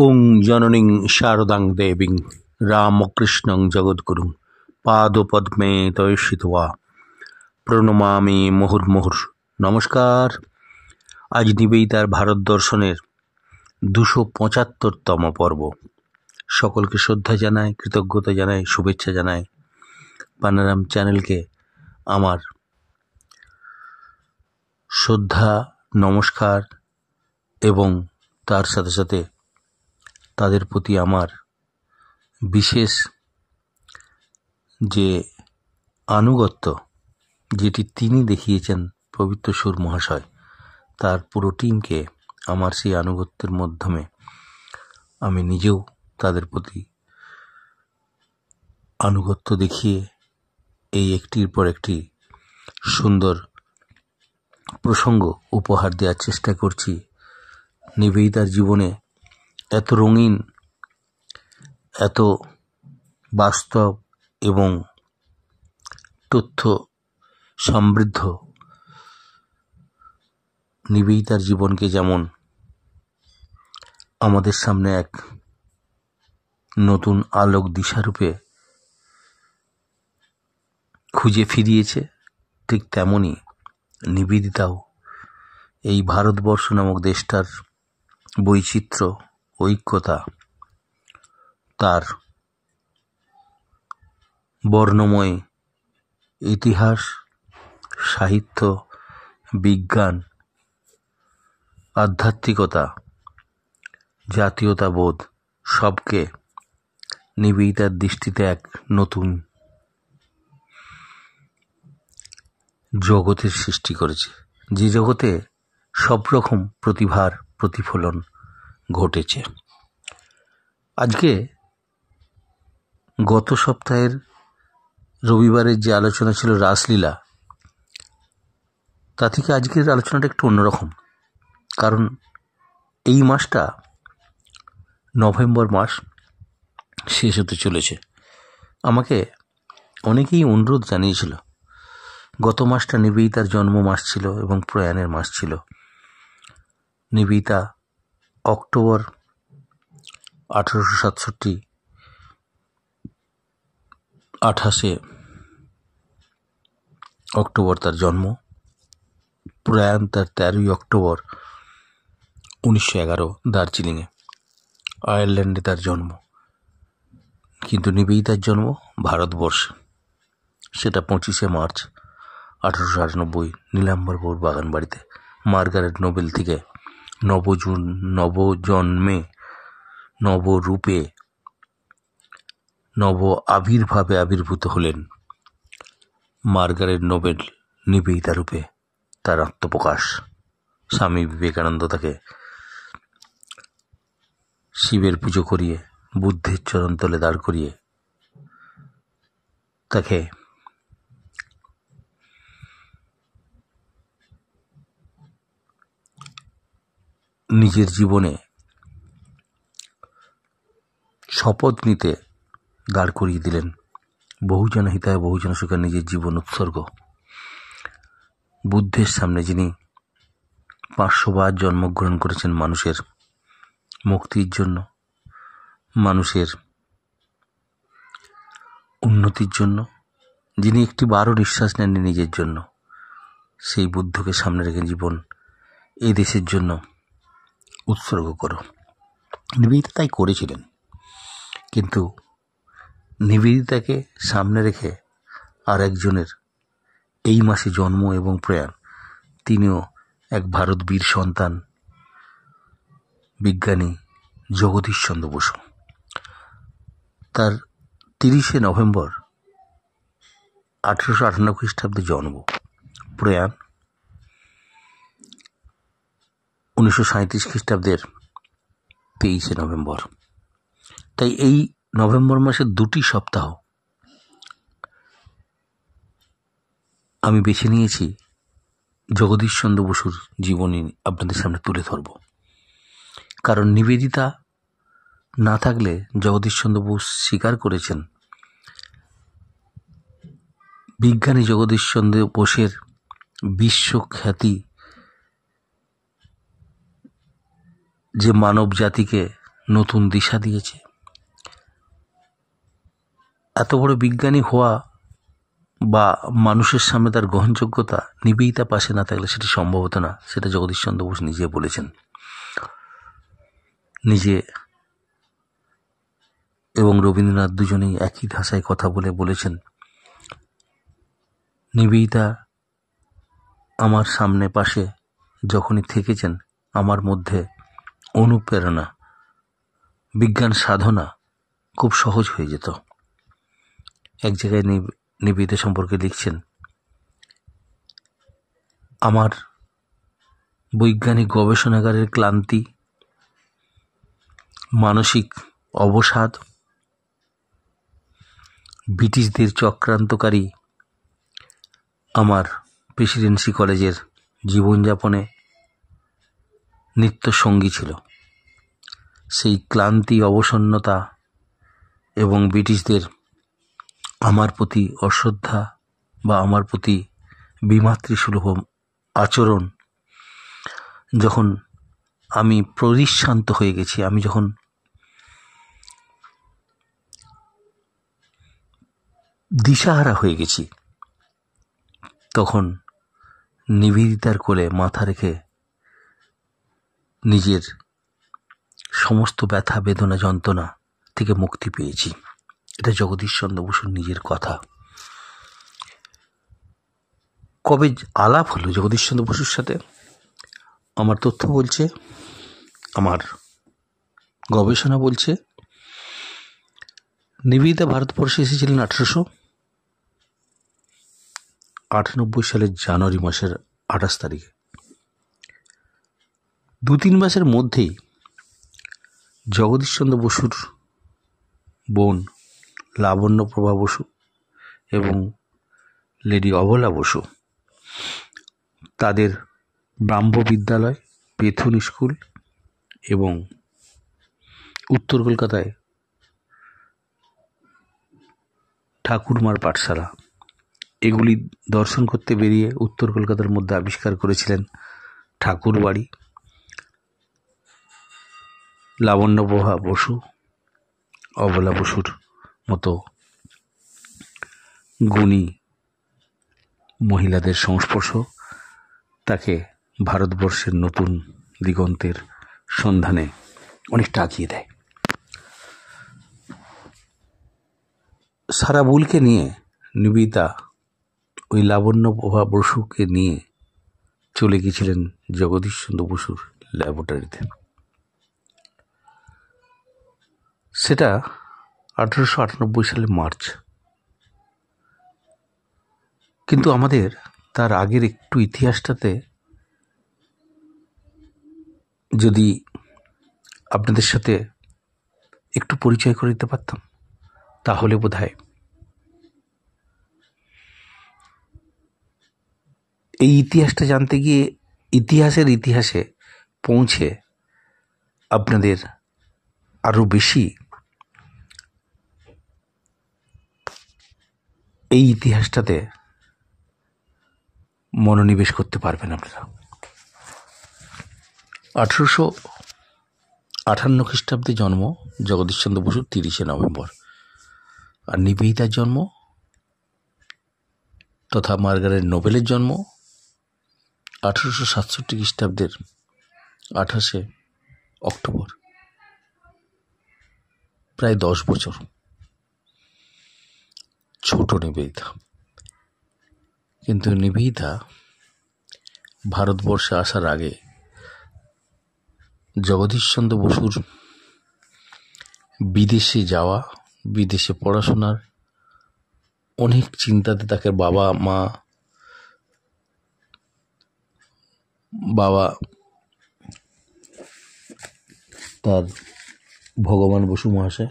ওং জননীং শারদাং দেবীং রামকৃষ্ণং জগদ্গুরুং পাদপদ্মে তয়সিত্বা প্রণমামি মুহুর্মুহুঃ। নমস্কার। আজ নিবেদিতার ভারত দর্শনের 275তম পর্ব। সকলকে শ্রদ্ধা জানাই, কৃতজ্ঞতা জানাই, শুভেচ্ছা জানাই। পানারাম চ্যানেলকে আমার শ্রদ্ধা, নমস্কার এবং তার সাথে সাথে তাদের প্রতি আমার বিশেষ যে আনুগত্য যেটি তিনি দেখিয়েছেন পবিত্র সুর মহাশয়, তার পুরো টিমকে আমার সেই আনুগত্যের মাধ্যমে আমি নিজেও তাদের প্রতি আনুগত্য দেখিয়ে এই একটির পর একটি সুন্দর প্রসঙ্গ উপহার দেওয়ার চেষ্টা করছি। নিবেদিতার জীবনে এত রঙিন, এত বাস্তব এবং তথ্য সমৃদ্ধ নিবেদিতার জীবনকে যেমন আমাদের সামনে এক নতুন আলোক দিশারূপে খুঁজে ফিরিয়েছে, ঠিক তেমনি নিবেদিতাও এই ভারতবর্ষ নামক দেশটার বৈচিত্র্য, ঐক্যতা, তার বর্ণময় ইতিহাস, সাহিত্য, বিজ্ঞান, আধ্যাত্মিকতা, জাতীয়তাবোধ সবকে নিবেদিতার দৃষ্টিতে এক নতুন জগতের সৃষ্টি করেছে, যে জগতে সব রকম প্রতিভার প্রতিফলন ঘটেছে। আজকে গত সপ্তাহের রবিবারের যে আলোচনা ছিল রাসলীলা, তা থেকে আজকের আলোচনাটা একটু অন্যরকম। কারণ এই মাসটা নভেম্বর মাস শেষ হতে চলেছে। আমাকে অনেকেই অনুরোধ জানিয়েছিল, গত মাসটা নিবেদিতার জন্ম মাস ছিল এবং প্রয়াণের মাস ছিল। নিবেদিতা অক্টোবর 1867, 28 অক্টোবর তার জন্ম, প্রয়াণ তার 13 অক্টোবর 1911 দার্জিলিংয়ে, আয়ারল্যান্ডে তার জন্ম। কিন্তু নিবেদিতার জন্ম ভারতবর্ষে, সেটা 25 মার্চ 1898 নীলাম্বরপুর বাগানবাড়িতে মার্গারেট নোবেল থেকে নবজন্মে, নবরূপে, নব আবির্ভাবে আবির্ভূত হলেন মার্গারেট নোবেল নিবেদিতা রূপে। তার আত্মপ্রকাশ, স্বামী বিবেকানন্দ তাকে শিবের পুজো করিয়ে, বুদ্ধের চরণতলে দাঁড় করিয়ে তাকে নিজের জীবনে শপথ নিতে দাঁড় করিয়ে দিলেন। বহুজন হিতায় বহুজন সুখে নিজের জীবন উৎসর্গ। বুদ্ধের সামনে যিনি 500 বার জন্মগ্রহণ করেছেন মানুষের মুক্তির জন্য, মানুষের উন্নতির জন্য, যিনি একটি বারও নিঃশ্বাস নেননি নিজের জন্য, সেই বুদ্ধকে সামনে রেখে জীবন এই দেশের জন্য উৎসর্গ করো। নিবেদিতা তাই করেছিলেন। কিন্তু নিবেদিতাকে সামনে রেখে আর একজনের এই মাসে জন্ম এবং প্রয়াণ, তিনিও এক ভারত বীর সন্তান, বিজ্ঞানী জগদীশচন্দ্র বসু। তার 30 নভেম্বর 1858 খ্রিস্টাব্দে জন্ম, প্রয়াণ 1937 খ্রিস্টাব্দের 23 নভেম্বর। তাই এই নভেম্বর মাসের 2টি সপ্তাহ আমি বেছে নিয়েছি জগদীশচন্দ্র বসুর জীবনী আপনাদের সামনে তুলে ধরব। কারণ নিবেদিতা না থাকলে, জগদীশচন্দ্র বোস স্বীকার করেছেন, বিজ্ঞানী জগদীশচন্দ্র বোসের বিশ্বখ্যাতি যে মানব জাতিকে নতুন দিশা দিয়েছে। এত বড় বিজ্ঞানী হওয়া বা মানুষের সামনে তার গ্রহণযোগ্যতা নিবেদিতা পাশে না থাকলে সেটি সম্ভব হতো না, সেটা জগদীশচন্দ্র বসু নিজে বলেছেন। নিজে এবং রবীন্দ্রনাথ দুজনেই একই ভাষায় কথা বলেছেন, নিবেদিতা আমার সামনে পাশে যখনই থেকেছেন আমার মধ্যে অনুপ্রেরণা, বিজ্ঞান সাধনা খুব সহজ হয়ে যেত। এক জায়গায় নিবেদিতা সম্পর্কে লিখছেন, আমার বৈজ্ঞানিক গবেষণাগারের ক্লান্তি, মানসিক অবসাদ, ব্রিটিশদের চক্রান্তকারী আমার প্রেসিডেন্সি কলেজের জীবনযাপনে নিত্য সঙ্গী ছিল। সেই ক্লান্তি, অবসন্নতা এবং ব্রিটিশদের আমার প্রতি অশ্রদ্ধা বা আমার প্রতি বিমাতৃসুলভ আচরণ যখন আমি পরিশ্রান্ত হয়ে গেছি, আমি যখন দিশাহারা হয়ে গেছি, তখন নিবেদিতার কোলে মাথা রেখে নিজের সমস্ত ব্যথা, বেদনা, যন্ত্রণা থেকে মুক্তি পেয়েছি। এটা জগদীশচন্দ্র বসুর নিজের কথা। কবে আলাপ হলো জগদীশচন্দ্র বসুর সাথে? আমার তথ্য বলছে, আমার গবেষণা বলছে, নিবেদিতা ভারতবর্ষে এসেছিলেন 1898 সালের জানুয়ারি মাসের 28 তারিখে। 2-3 মাসের মধ্যেই জগদীশচন্দ্র বসুর বোন লাবণ্যপ্রভা বসু এবং লেডি অবলা বসু তাদের ব্রাহ্ম বিদ্যালয়, পেথুন স্কুল এবং উত্তর কলকাতায় ঠাকুরমার পাঠশালা, এগুলি দর্শন করতে বেরিয়ে উত্তর কলকাতার মধ্যে আবিষ্কার করেছিলেন ঠাকুর বাড়ি। লাবণ্যপ্রভা বসু, অবলা বসুর মতো গুণী মহিলাদের সংস্পর্শ তাকে ভারতবর্ষের নতুন দিগন্তের সন্ধানে অনেকটা এগিয়ে দেয়। সারা বুলকে নিয়ে নিবেদিতা ওই লাবণ্যপ্রভা বসুকে নিয়ে চলে গিয়েছিলেন জগদীশচন্দ্র বসুর ল্যাবরেটরিতে। সেটা 1898 সালে মার্চ। কিন্তু আমাদের তার আগের একটু ইতিহাসটাতে যদি আপনাদের সাথে একটু পরিচয় করে দিতে পারতাম, তাহলে বোধহয় এই ইতিহাসটা জানতে গিয়ে ইতিহাসে পৌঁছে আপনাদের আরো বেশি এই ইতিহাসটাতে মনোনিবেশ করতে পারবেন আপনারা। 1858 খ্রিস্টাব্দে জন্ম জগদীশচন্দ্র বসুর 30শে নভেম্বর, আর নিবেদিতার জন্ম তথা মার্গারেট নোবেলের জন্ম 1867 খ্রিস্টাব্দের 28শে অক্টোবর। প্রায় 10 বছর ছোট নিবেদিতা। কিন্তু নিবেদিতা ভারতবর্ষে আসার আগে জগদীশচন্দ্র বসুর বিদেশে যাওয়া, বিদেশে পড়াশোনার অনেক চিন্তাতে তাকে বাবা তার ভগবান বসু মহাশয়,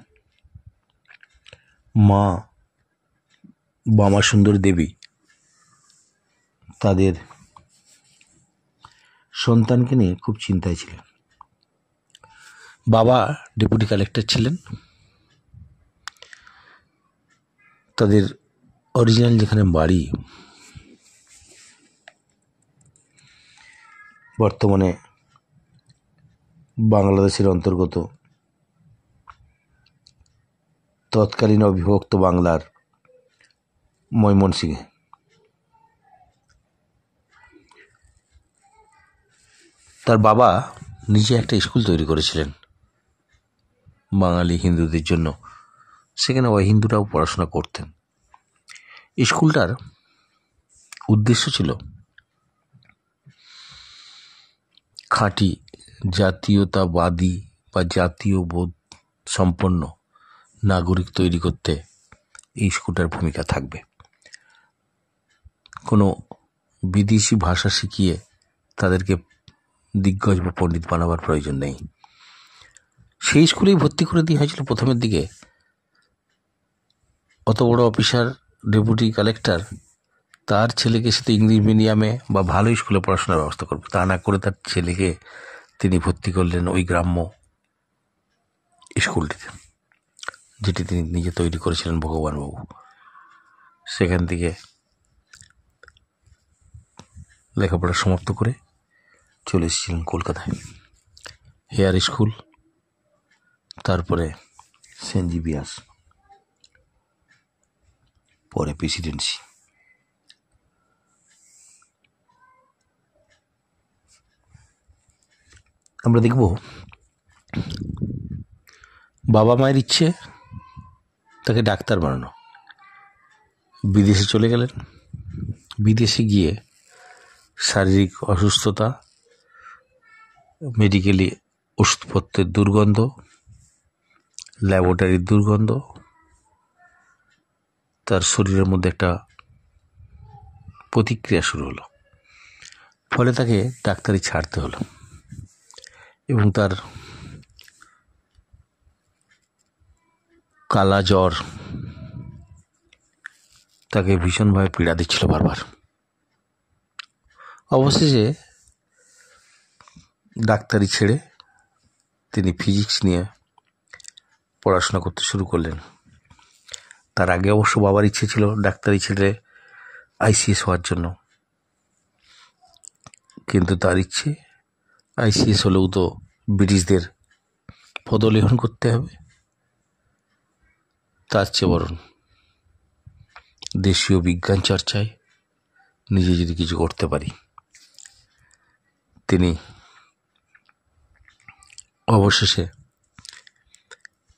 মা বামা সুন্দরী দেবী তাদের সন্তানকে নিয়ে খুব চিন্তায় ছিলেন। বাবা ডেপুটি কালেক্টর ছিলেন। তাদের অরিজিনাল যেখানে বাড়ি, বর্তমানে বাংলাদেশের অন্তর্গত তৎকালীন অবিভক্ত বাংলার ময়মনসিংহে। তার বাবা নিজে একটা স্কুল তৈরি করেছিলেন বাঙালি হিন্দুদের জন্য, সেখানে হিন্দুরাও পড়াশোনা করতেন। স্কুলটার উদ্দেশ্য ছিল খাঁটি জাতীয়তাবাদী বা জাতীয় বোধ সম্পন্ন নাগরিক তৈরি করতে এই স্কুলটার ভূমিকা থাকবে। কোনো বিদেশি ভাষা শিখিয়ে তাদেরকে দিগ্গজ বা পণ্ডিত বানাবার প্রয়োজন নেই। সেই স্কুলেই ভর্তি করে দেওয়া হয়েছিল প্রথমের দিকে। অত বড় অফিসার, ডেপুটি কালেক্টর, তার ছেলেকে সাথে ইংলিশ মিডিয়ামে বা ভালো স্কুলে পড়াশোনার ব্যবস্থা করবে, তা না করে তার ছেলেকে তিনি ভর্তি করলেন ওই গ্রাম্য স্কুলটিতে, যেটি তিনি নিজে তৈরি করেছিলেন ভগবানবাবু। সেখান থেকে লেখাপড়া সমাপ্ত করে চলে এসেছিলেন কলকাতায়, হেয়ার স্কুল, তারপরে সেন্ট জেভিয়ার্স, পরে প্রেসিডেন্সি। আমরা দেখব বাবা মায়ের ইচ্ছে তাকে ডাক্তার বানানো। বিদেশে চলে গেলেন। বিদেশে গিয়ে শারীরিক অসুস্থতা, মেডিকেলি ওষুধপত্রের দুর্গন্ধ, ল্যাবরেটরির দুর্গন্ধ, তার শরীরের মধ্যে একটা প্রতিক্রিয়া শুরু হলো। ফলে তাকে ডাক্তারি ছাড়তে হলো এবং তার কালা জ্বর তাকে ভীষণভাবে পীড়া দিচ্ছিল বারবার। অবশেষে ডাক্তারি ছেড়ে তিনি ফিজিক্স নিয়ে পড়াশোনা করতে শুরু করলেন। তার আগে অবশ্য বাবার ইচ্ছে ছিল ডাক্তারি ছেড়ে আইসিএস হওয়ার জন্য, কিন্তু তার ইচ্ছে আইসিএস হলেও তো ব্রিটিশদের পদলেহন করতে হবে, তার চেয়ে বরং দেশীয় বিজ্ঞান চর্চায় নিজে যদি কিছু করতে পারি। তিনি অবশেষে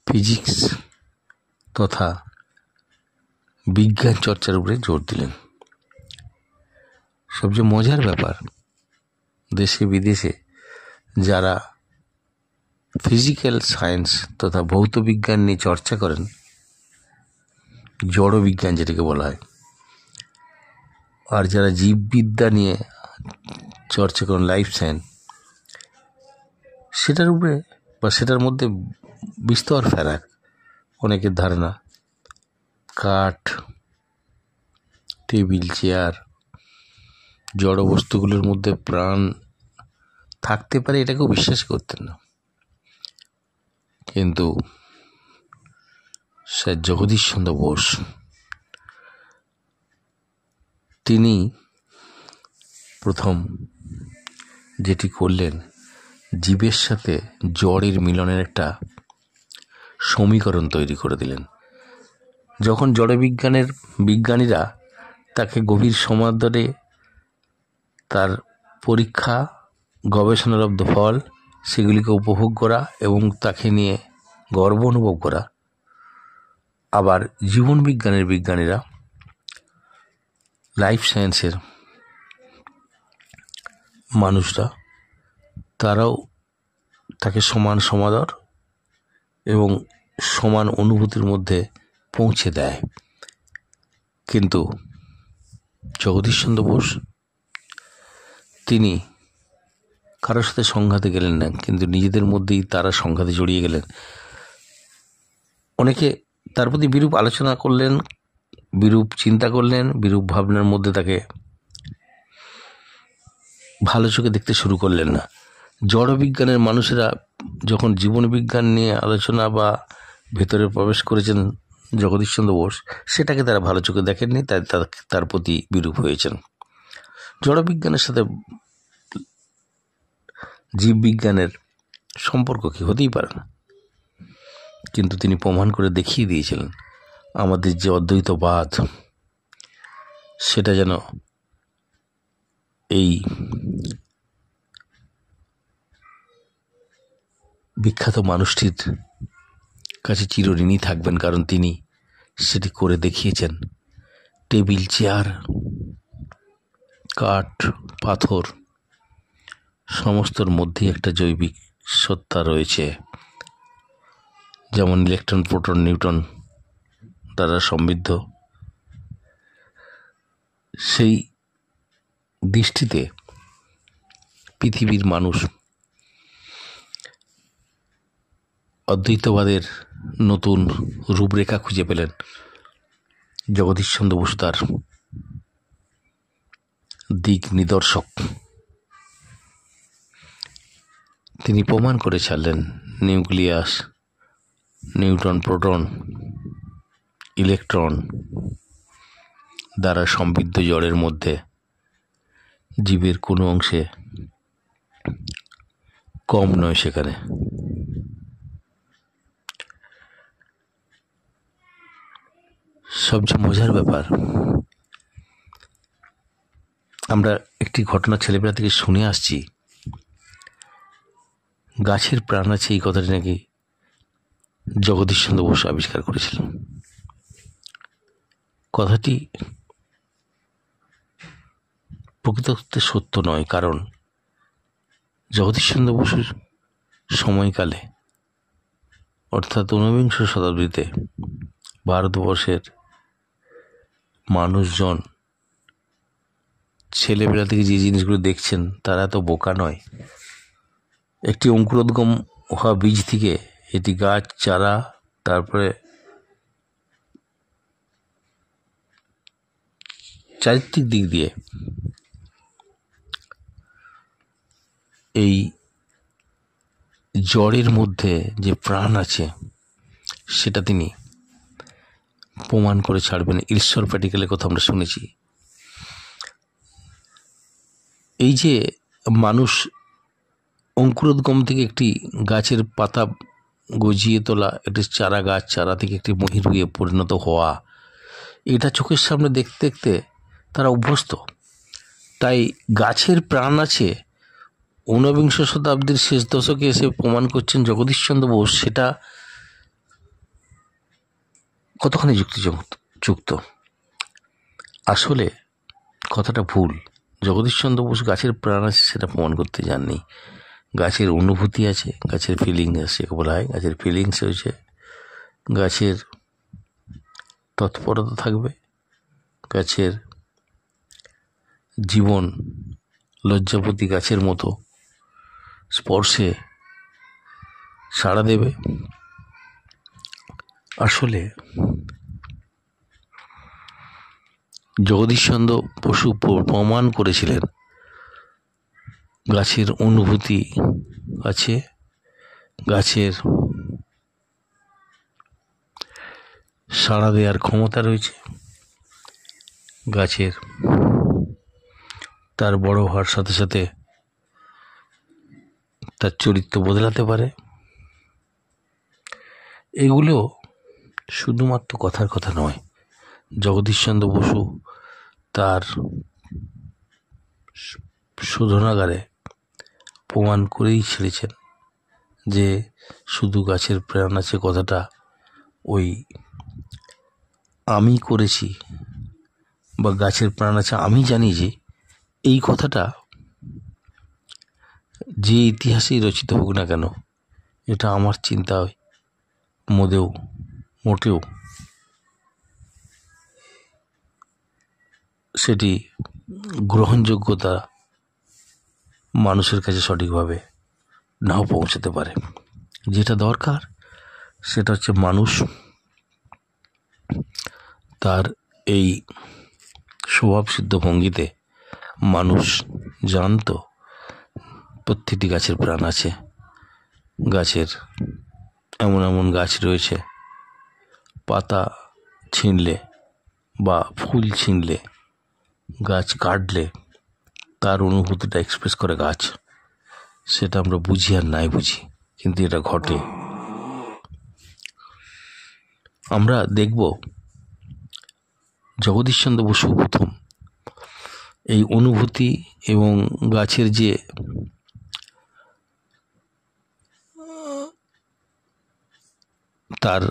ফিজিক্স তথা বিজ্ঞান চর্চার উপরে জোর দিলেন। সবচেয়ে মজার ব্যাপার, দেশে বিদেশে যারা ফিজিক্যাল সায়েন্স তথা ভৌত বিজ্ঞান নিয়ে চর্চা করেন, জড় বিজ্ঞান যেটাকে বলা হয়, আর যারা জীববিদ্যা নিয়ে চর্চা করেন, লাইফ সায়েন্স, সেটার উপরে বা সেটার মধ্যে বিস্তর ফারাক। অনেকের ধারণা কাঠ, টেবিল, চেয়ার, জড় বস্তুগুলোর মধ্যে প্রাণ থাকতে পারে, এটাকেও বিশ্বাস করতেন না। কিন্তু স্যার জগদীশ চন্দ্র বোস তিনি প্রথম যেটি করলেন, জীবের সাথে জড়ের মিলনের একটা সমীকরণ তৈরি করে দিলেন। যখন জড় বিজ্ঞানীরা তাকে গভীর সমাদরে তার পরীক্ষা, গবেষণালব্ধ ফল সেগুলিকে উপভোগ করা এবং তাকে নিয়ে গর্ব অনুভব করা, আবার জীবন বিজ্ঞানের বিজ্ঞানীরা, লাইফ সায়েন্সের মানুষরা, তারাও তাকে সমান সমাদর এবং সমান অনুভূতির মধ্যে পৌঁছে দেয়। কিন্তু জগদীশ চন্দ্র বোস তিনি কারোর সাথে সংঘাতে গেলেন না, কিন্তু নিজেদের মধ্যেই তারা সংঘাতে জড়িয়ে গেলেন। অনেকে তার প্রতি বিরূপ আলোচনা করলেন, বিরূপ চিন্তা করলেন, বিরূপ ভাবনার মধ্যে তাকে ভালো চোখে দেখতে শুরু করলেন না। জড় বিজ্ঞানের মানুষেরা যখন জীবন বিজ্ঞান নিয়ে আলোচনা বা ভেতরে প্রবেশ করেছেন জগদীশচন্দ্র বোস, সেটাকে তারা ভালো চোখে দেখেননি, তাই তার প্রতি বিরূপ হয়েছেন। জড় বিজ্ঞানের সাথে জীববিজ্ঞানের সম্পর্ক কি হতেই পারে না। কিন্তু তিনি প্রমাণ করে দেখিয়ে দিয়েছিলেন আমাদের যে অদ্বৈতবাদ, সেটা যেন এই বিখ্যাত মানুষটির কাছে চিরঋণী থাকবেন, কারণ তিনি সেটি করে দেখিয়েছেন। টেবিল, চেয়ার, কাঠ, পাথর সমস্তর মধ্যেই একটা জৈবিক সত্তা রয়েছে, যেমন ইলেকট্রন, প্রোটন, নিউট্রন দ্বারা সমৃদ্ধ। সেই দৃষ্টিতে পৃথিবীর মানুষ অদ্বৈতবাদের নতুন রূপরেখা খুঁজে পেলেন জগদীশচন্দ্র বসু তার দিক নিদর্শক। তিনি প্রমাণ করে ছাড়লেন নিউক্লিয়াস, নিউট্রন, প্রোটন, ইলেকট্রন দ্বারা সমৃদ্ধ জড়ের মধ্যে জীবের কোনো অংশে কম নয়। সেখানে সবচেয়ে মজার ব্যাপার, আমরা একটি ঘটনা ছেলেবেলা থেকে শুনে আসছি, গাছের প্রাণ আছে, এই কথাটি নাকি জগদীশচন্দ্র বসু আবিষ্কার করেছিলেন। কথাটি প্রকৃতপক্ষে সত্য নয়, কারণ জগদীশচন্দ্র বসুর সময়কালে, অর্থাৎ ঊনবিংশ শতাব্দীতে ভারতবর্ষের মানুষজন ছেলেবেলা থেকে যে জিনিসগুলো দেখছেন তারা এত বোকা নয়। একটি অঙ্কুরোদ্গম হওয়া বীজ থেকে এটি গাছ, চারা, তারপরে চারিত্রিক দিক দিয়ে এই জড়ের মধ্যে যে প্রাণ আছে সেটা তিনি প্রমাণ করে ছাড়বেন। ঈশ্বর প্র্যাকটিক্যালের কথা আমরা শুনেছি। এই যে মানুষ অঙ্কুরোদ্গম থেকে একটি গাছের পাতা গজিয়ে তোলা, একটি চারা গাছ, চারা থেকে একটি মহিরুহে পরিণত হওয়া, এটা চোখের সামনে দেখতে দেখতে তারা অভ্যস্ত। তাই গাছের প্রাণ আছে ঊনবিংশ শতাব্দীর শেষ দশকে এসে প্রমাণ করছেন জগদীশচন্দ্র বোস, সেটা কতখানি যুক্তিযুক্ত। আসলে কথাটা ভুল। জগদীশচন্দ্র বোস গাছের প্রাণ আছে সেটা প্রমাণ করতে যাননি। গাছের অনুভূতি আছে, গাছের ফিলিংস আছে, বলা হয় গাছের ফিলিংস হয়েছে, গাছের তৎপরতা থাকবে, গাছের জীবন লজ্জাপতি গাছের মতো স্পর্শে সাড়া দেবে। আসলে জগদীশচন্দ্র বসু প্রমাণ করেছিলেন গাছের অনুভূতি আছে, গাছের সাড়া দেওয়ার ক্ষমতা রয়েছে, গাছের তার বড় হওয়ার সাথে সাথে তার চরিত্র বদলাতে পারে। এগুলো শুধুমাত্র কথার কথা নয়, জগদীশচন্দ্র বসু তার শোধনাগারে প্রমাণ করেই ছেড়েছেন যে শুধু গাছের প্রাণ আছে কথাটা ওই আমি করেছি বা গাছের প্রাণ আছে আমি জানি, যে এই কথাটা যে ইতিহাসেই রচিত হোক না কেন, এটা আমার চিন্তায় মোটেও সেটি গ্রহণযোগ্যতা মানুষের কাছে সঠিকভাবে নাও পৌঁছাতে পারে। যেটা দরকার সেটা হচ্ছে মানুষ তার এই স্বভাবসিদ্ধ ভঙ্গিতে মানুষ জানতো প্রত্যেকটি গাছের প্রাণ আছে। গাছের এমন এমন গাছ রয়েছে পাতা ছিঁড়লে বা ফুল ছিঁড়লে, গাছ কাটলে তার অনুভূতিটা এক্সপ্রেস করে গাছ। সেটা আমরা বুঝি আর নাই বুঝি, কিন্তু এটা ঘটে। আমরা দেখব জগদীশচন্দ্র বসু প্রথম এই অনুভূতি এবং গাছের যে তার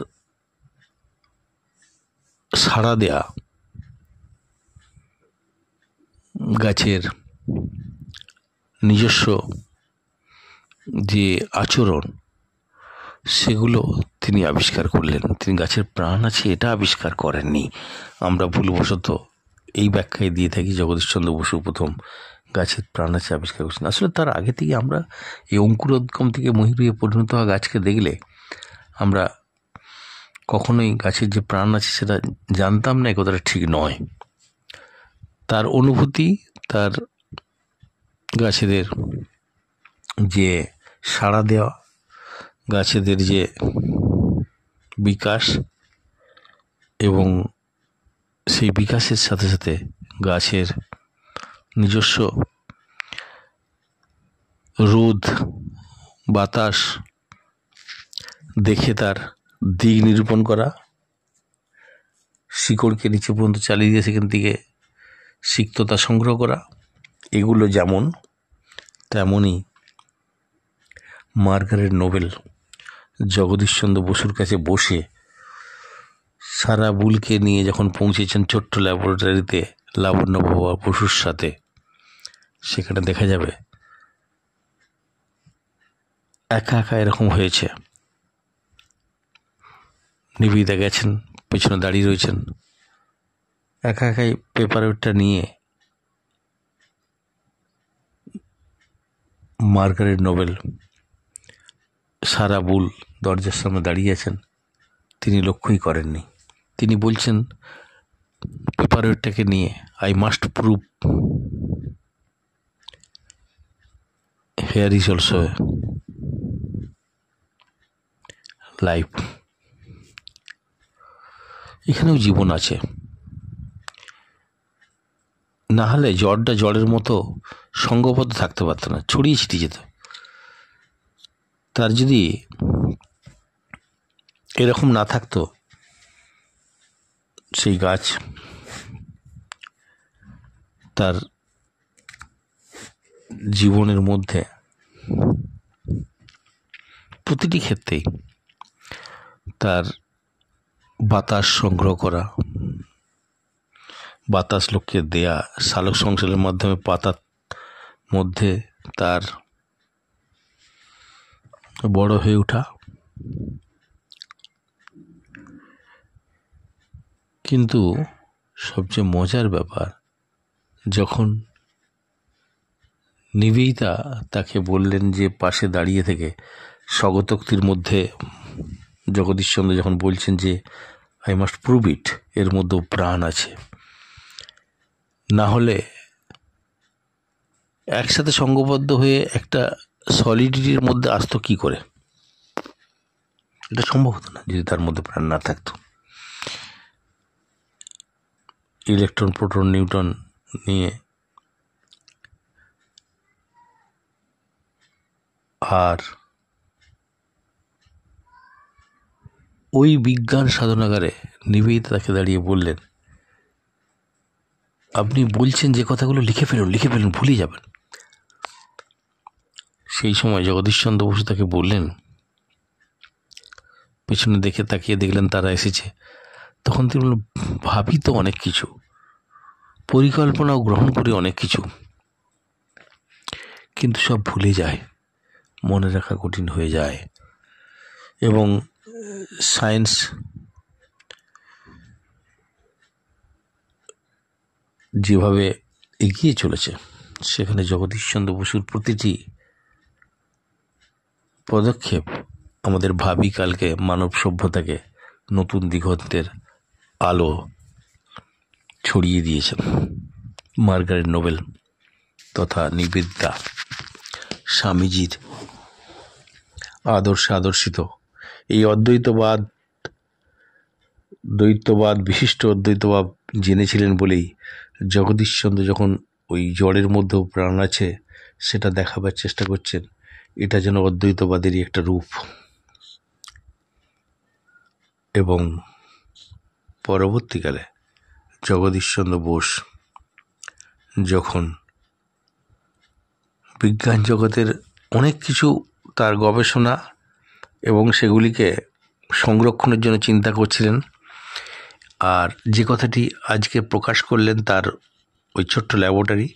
সাড়া দেয়া, গাছের নিজস্ব যে আচরণ, সেগুলো তিনি আবিষ্কার করলেন। তিনি গাছের প্রাণ আছে এটা আবিষ্কার করেননি। আমরা ভুলবশত এই ব্যাখ্যায় দিয়ে থাকি জগদীশচন্দ্র বসু প্রথম গাছের প্রাণ আছে আবিষ্কার করছেন। আসলে তার আগে থেকে আমরা এই অঙ্কুরোদ্গম থেকে মহিরূহে পরিণত হওয়া গাছকে দেখলে আমরা কখনোই গাছের যে প্রাণ আছে সেটা জানতাম না, এই কথাটা ঠিক নয়। তার অনুভূতি, তার গাছেদের যে সাড়া দেওয়া, গাছেদের যে বিকাশ এবং সেই বিকাশের সাথে সাথে গাছের নিজস্ব রোদ বাতাস দেখে তার দিক নিরূপণ করা, শিকড়কে নিচে পর্যন্ত চালিয়ে দিয়ে সেখান থেকে সিক্ততা সংগ্রহ করা, এগুলো যেমন তেমনই মার্গারেট নোবেল জগদীশচন্দ্র বসুর কাছে বসে সারা বুলকে নিয়ে যখন পৌঁছেছেন ছোট্ট ল্যাবরেটরিতে লাবণ্যপ্রভা বসুর সাথে, সেখানে দেখা যাবে একা একা এরকম হয়েছে। নিবেদিতা গেছেন, পেছনে দাঁড়িয়ে রয়েছেন, একা একাই পেপারটা নিয়ে মার্গারেট নোবেল সারা বুল দরজার সামনে দাঁড়িয়ে আছেন, তিনি লক্ষ্যই করেননি। তিনি বলছেন পেপারওয়েটটাকে নিয়ে, I must prove hair is also life, এখানেও জীবন আছে। না হলে জ্বরটা জ্বরের মতো সঙ্গবদ্ধ থাকতে পারত না, ছড়িয়ে ছিটিয়ে যেত। তার যদি এরকম না থাকতো, সেই গাছ তার জীবনের মধ্যে প্রতিটি ক্ষেত্রেই তার বাতাস সংগ্রহ করা, বাতাস লোককে দেয়া, সালোক সংশ্লেষের মাধ্যমে পাতার মধ্যে তার বড় হয়ে ওঠা। কিন্তু সবচেয়ে মজার ব্যাপার, যখন নিবেদিতা তাকে বললেন যে পাশে দাঁড়িয়ে থেকে স্বগতোক্তির মধ্যে জগদীশচন্দ্র যখন বলছেন যে আই মাস্ট প্রুভ ইট, এর মধ্যেও প্রাণ আছে, না হলে একসাথে সঙ্গবদ্ধ হয়ে একটা সলিডিটির মধ্যে আসতো কি করে? এটা সম্ভব হতো না যদি তার মধ্যে প্রাণ না থাকতো। ইলেকট্রন, প্রোটন, নিউট্রন নিয়ে আর ওই বিজ্ঞান সাধনাগারে নিবেদিতা তাকে দাঁড়িয়ে বললেন, আপনি বলছেন যে কথাগুলো লিখে ফেলুন, ভুলে যাবেন। সেই সময় জগদীশচন্দ্র বসু তাকে বললেন, পেছনে দেখে তাকিয়ে দেখলেন তারা এসেছে, তখন তিনি বললেন, ভাবি তো অনেক কিছু, পরিকল্পনাও গ্রহণ করি অনেক কিছু, কিন্তু সব ভুলে যায়, মনে রাখা কঠিন হয়ে যায়। এবং সায়েন্স যেভাবে এগিয়ে চলেছে, সেখানে জগদীশচন্দ্র বসুর প্রতিটি পদক্ষেপ আমাদের ভাবি কালকে মানব সভ্যতাকে নতুন দিগন্তের আলো ছড়িয়ে দিয়েছেন। মার্গারেট নোবেল তথা নিবেদিতা স্বামীজির আদর্শে আদর্শিত এই দ্বৈতবাদ বিশিষ্ট অদ্বৈতবাদ জেনেছিলেন বলেই জগদীশচন্দ্র যখন ওই জড়ের মধ্যেও প্রাণ আছে সেটা দেখাবার চেষ্টা করছেন, এটা যেন অদ্বৈতবাদেরই একটা রূপ। এবং পরবর্তীকালে জগদীশচন্দ্র বোস যখন বিজ্ঞান জগতের অনেক কিছু তার গবেষণা এবং সেগুলিকে সংরক্ষণের জন্য চিন্তা করছিলেন, আর যে কথাটি আজকে প্রকাশ করলেন তার ওই ছোট্ট ল্যাবরেটরি,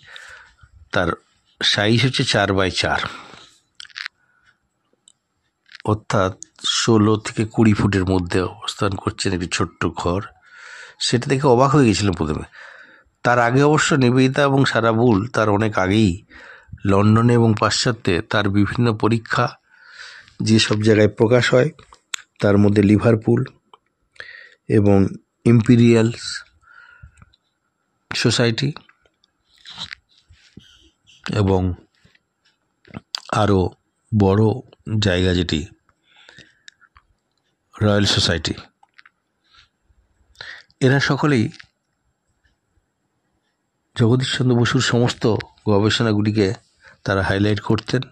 তার সাইজ হচ্ছে 4x4, অর্থাৎ 16 থেকে 20 ফুটের মধ্যে অবস্থান করছেন একটি ছোট্ট ঘর। সেটা দেখে অবাক হয়ে গেছিলেন প্রথমে। তার আগে অবশ্য নিবেদিতা এবং সারাবুল তার অনেক আগেই লন্ডনে এবং পাশ্চাত্যে তার বিভিন্ন পরীক্ষা যেসব জায়গায় প্রকাশ হয়, তার মধ্যে লিভারপুল এবং ইম্পিরিয়াল সোসাইটি এবং আরও বড় জায়গা যেটি রয়্যাল সোসাইটি, এরা সকলেই জগদীশচন্দ্র বসুর সমস্ত গবেষণাগুলিকে তারা হাইলাইট করতেন,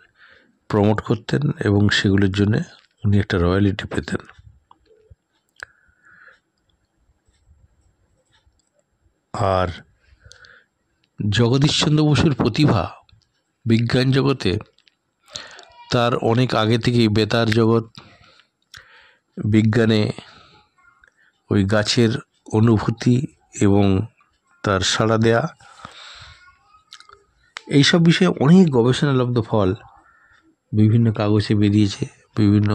প্রমোট করতেন এবং সেগুলোর জন্য উনি একটা রয়্যালিটি পেতেন। আর জগদীশচন্দ্র বসুর প্রতিভা বিজ্ঞান জগতে তার অনেক আগে থেকেই বেতার জগৎ, বিজ্ঞানে ওই গাছের অনুভূতি এবং তার সাড়া দেয়া, এইসব বিষয়ে অনেক গবেষণালব্ধ ফল বিভিন্ন কাগজে বেরিয়েছে, বিভিন্ন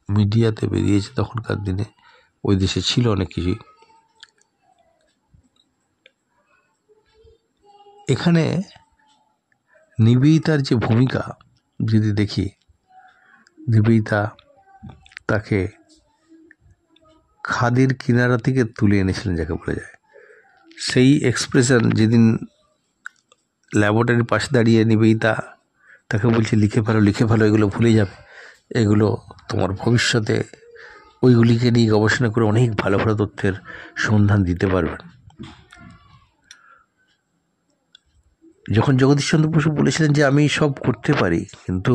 মিডিয়াতে বেরিয়েছে। তখনকার দিনে ওই দেশে ছিল অনেক কিছুই। এখানে নিবেদিতার যে ভূমিকা যদি দেখি, নিবেদিতা তাকে খাদের কিনারা থেকে তুলে এনেছিলেন যাকে বলা যায়। সেই এক্সপ্রেশন যেদিন ল্যাবরেটরির পাশে দাঁড়িয়ে নিবেদিতা তাকে বলছে লিখে ফেলো, এগুলো ভুলে যাবে, এগুলো তোমার ভবিষ্যতে ওইগুলিকে নিয়ে গবেষণা করে অনেক ভালো ভালো তথ্যের সন্ধান দিতে পারবেন। যখন জগদীশচন্দ্র বসু বলেছিলেন যে আমি সব করতে পারি, কিন্তু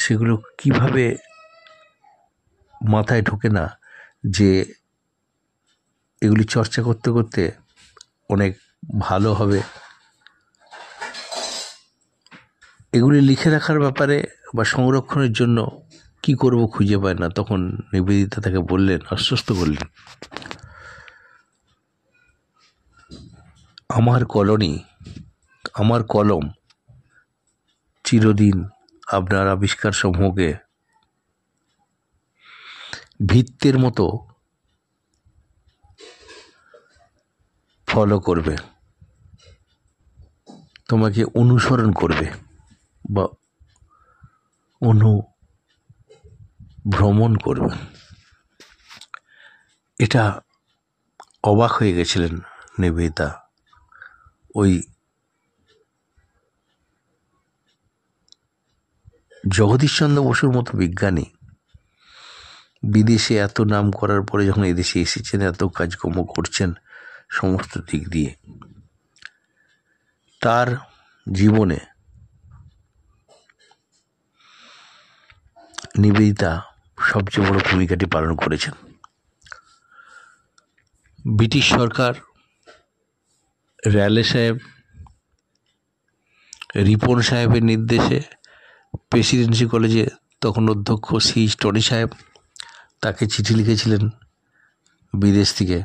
সেগুলো কিভাবে মাথায় ঢোকে না যে এগুলি চর্চা করতে করতে অনেক ভালো হবে, এগুলি লিখে রাখার ব্যাপারে বা সংরক্ষণের জন্য কি করব খুঁজে পায় না। তখন নিবেদিতা তাকে বললেন, আশ্বস্ত করলেন, আমার কলম চিরদিন আপনার আবিষ্কার সমূহকে ভিত্তির মতো ফলো করবে, তোমাকে অনুসরণ করবে বা অনুভ্রমণ করবে। এটা অবাক হয়ে গেছিলেন নিবেদিতা। ওই জগদীশচন্দ্র বসুর মতো বিজ্ঞানী বিদেশে এত নাম করার পরে যখন এদেশে এসেছেন, এত কাজকর্ম করছেন সমস্ত দিক দিয়ে, তার জীবনে নিবেদিতা সবচেয়ে বড় ভূমিকাটি পালন করেছেন। ব্রিটিশ সরকার, র্যালে সাহেব, রিপন সাহেবের নির্দেশে প্রেসিডেন্সি কলেজে তখন অধ্যক্ষ C.H. টনি সাহেব তাকে চিঠি লিখেছিলেন বিদেশ থেকে।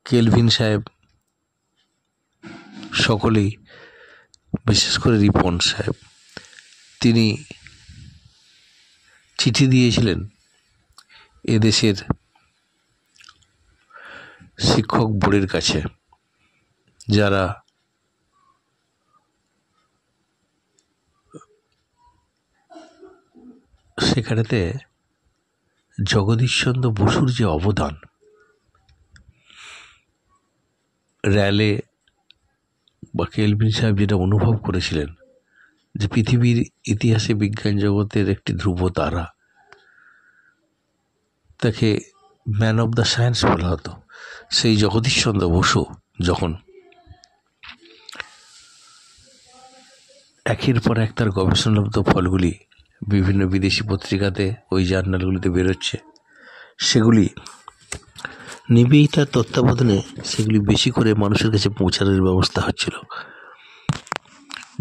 কেলভিন সাহেব সকলেই, বিশেষ করে রিপন সাহেব, তিনি চিঠি দিয়েছিলেন এদেশের শিক্ষক বোর্ডের কাছে, যারা সেখানেতে জগদীশচন্দ্র বসুর যে অবদান, র্যালে বা কেলভিন সাহেব যেটা অনুভব করেছিলেন যে পৃথিবীর ইতিহাসে বিজ্ঞান জগতের একটি ধ্রুব তারা, তাকে ম্যান অফ দ্য সায়েন্স বলা হতো। সেই জগদীশচন্দ্র বসু যখন একের পর এক তার গবেষণালব্ধ ফলগুলি বিভিন্ন বিদেশি পত্রিকাতে ওই জার্নালগুলিতে বেরোচ্ছে, সেগুলি নিবেদিতার তত্ত্বাবধানে সেগুলি বেশি করে মানুষের কাছে পৌঁছানোর ব্যবস্থা হচ্ছিল।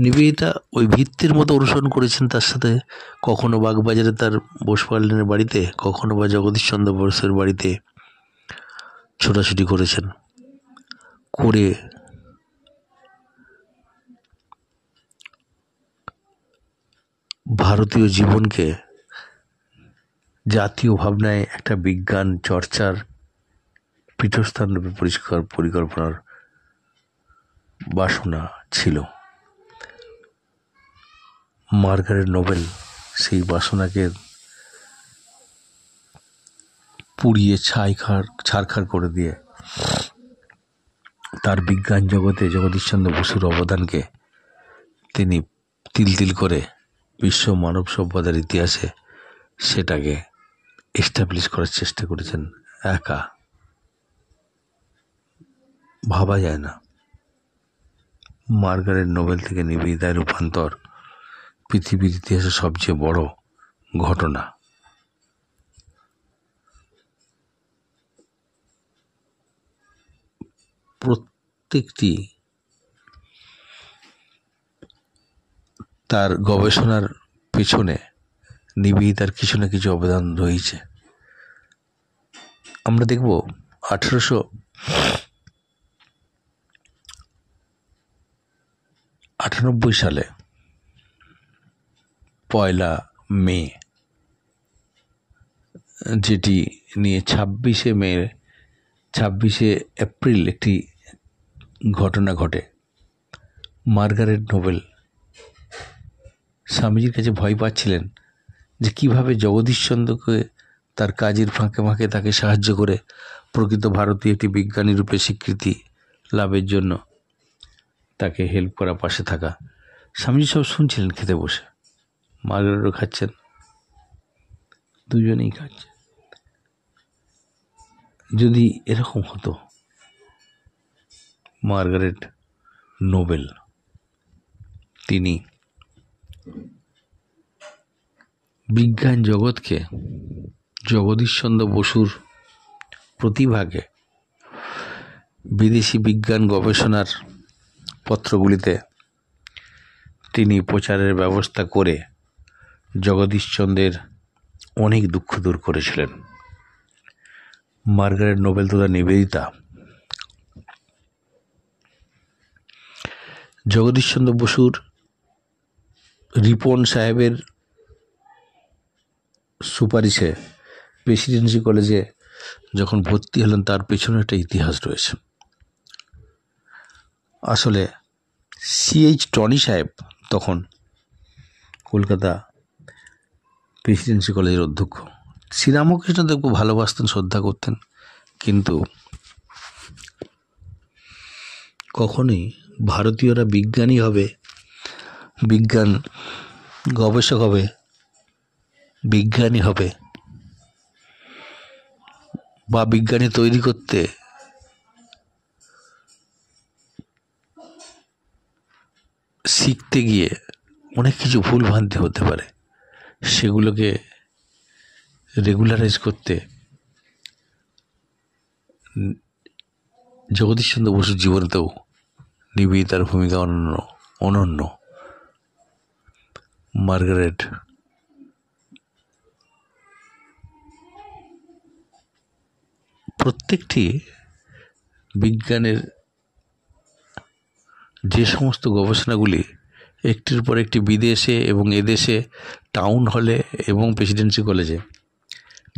নিবেদিতা ওই ভিত্তির মতো অনুসরণ করেছেন। তার সাথে কখনো বাগবাজারে তার বোসপালনের বাড়িতে, কখনো বা জগদীশচন্দ্র বসুর বাড়িতে ছোটাছুটি করেছেন, করে ভারতীয় জীবনকে জাতীয় ভাবনায় একটা বিজ্ঞান চর্চার পীঠস্থান রূপে পরিকল্পনার বাসনা ছিল। মার্গারেট নোবেল সেই বাসনাকে পুড়িয়ে ছারখার করে দিয়ে তার বিজ্ঞান জগতে জগদীশচন্দ্র বসুর অবদানকে তিনি তিল তিল করে বিশ্ব মানব সভ্যতার ইতিহাসে সেটাকে এস্টাবলিশ করার চেষ্টা করেছেন। একা ভাবা যায় না। মার্গারেট নোবেল থেকে নিবেদিতার রূপান্তর পৃথিবীর ইতিহাসে সবচেয়ে বড় ঘটনা। প্রত্যেকটি তার গবেষণার পেছনে নিবেদিতার কিছু না কিছু অবদান রয়েছে। আমরা দেখব 1898 সালে 1 মে, যেটি নিয়ে 26 এপ্রিল একটি ঘটনা ঘটে। মার্গারেট নোবেল স্বামীজির কাছে ভয় পাচ্ছিলেন যে কিভাবে জগদীশচন্দ্রকে তার কাজের ফাঁকে ফাঁকে তাকে সাহায্য করে প্রকৃত ভারতীয় একটি বিজ্ঞানী রূপে স্বীকৃতি লাভের জন্য তাকে হেল্প করা, পাশে থাকা। স্বামীজি সব শুনছিলেন খেতে বসে, মার্গারেটও খাচ্ছেন, দুজনেই খাচ্ছে। যদি এরকম হতো, মার্গারেট নোবেল তিনি বিজ্ঞান জগৎকে জগদীশচন্দ্র বসুর প্রতিভাকে বিদেশি বিজ্ঞান গবেষণার পত্রগুলিতে তিনি প্রচারের ব্যবস্থা করে জগদীশচন্দ্রের অনেক দুঃখ দূর করেছিলেন। মার্গারেট নোবেল তথা নিবেদিতা জগদীশচন্দ্র বসুর রিপন সাহেবের সুপারিশে প্রেসিডেন্সি কলেজে যখন ভর্তি হলেন, তার পেছনে একটা ইতিহাস রয়েছে। আসলে C.H. টনি সাহেব তখন কলকাতা প্রেসিডেন্সি কলেজের অধ্যক্ষ। শ্রীরামকৃষ্ণ দেবকে ভালোবাসতেন, শ্রদ্ধা করতেন, কিন্তু কখনোই ভারতীয়রা বিজ্ঞানী হবে, বিজ্ঞান গবেষক হবে, বিজ্ঞানী হবে বা বিজ্ঞানী তৈরি করতে শিখতে গিয়ে অনেক কিছু ভুল ভ্রান্তি হতে পারে, সেগুলোকে রেগুলারাইজ করতে জগদীশচন্দ্র বসুর জীবনেতেও নিবেদিতার ভূমিকা অনন্য। মার্গারেট প্রত্যেকটি বিজ্ঞানের যে সমস্ত গবেষণাগুলি একটির পর একটি বিদেশে এবং এদেশে টাউন হলে এবং প্রেসিডেন্সি কলেজে,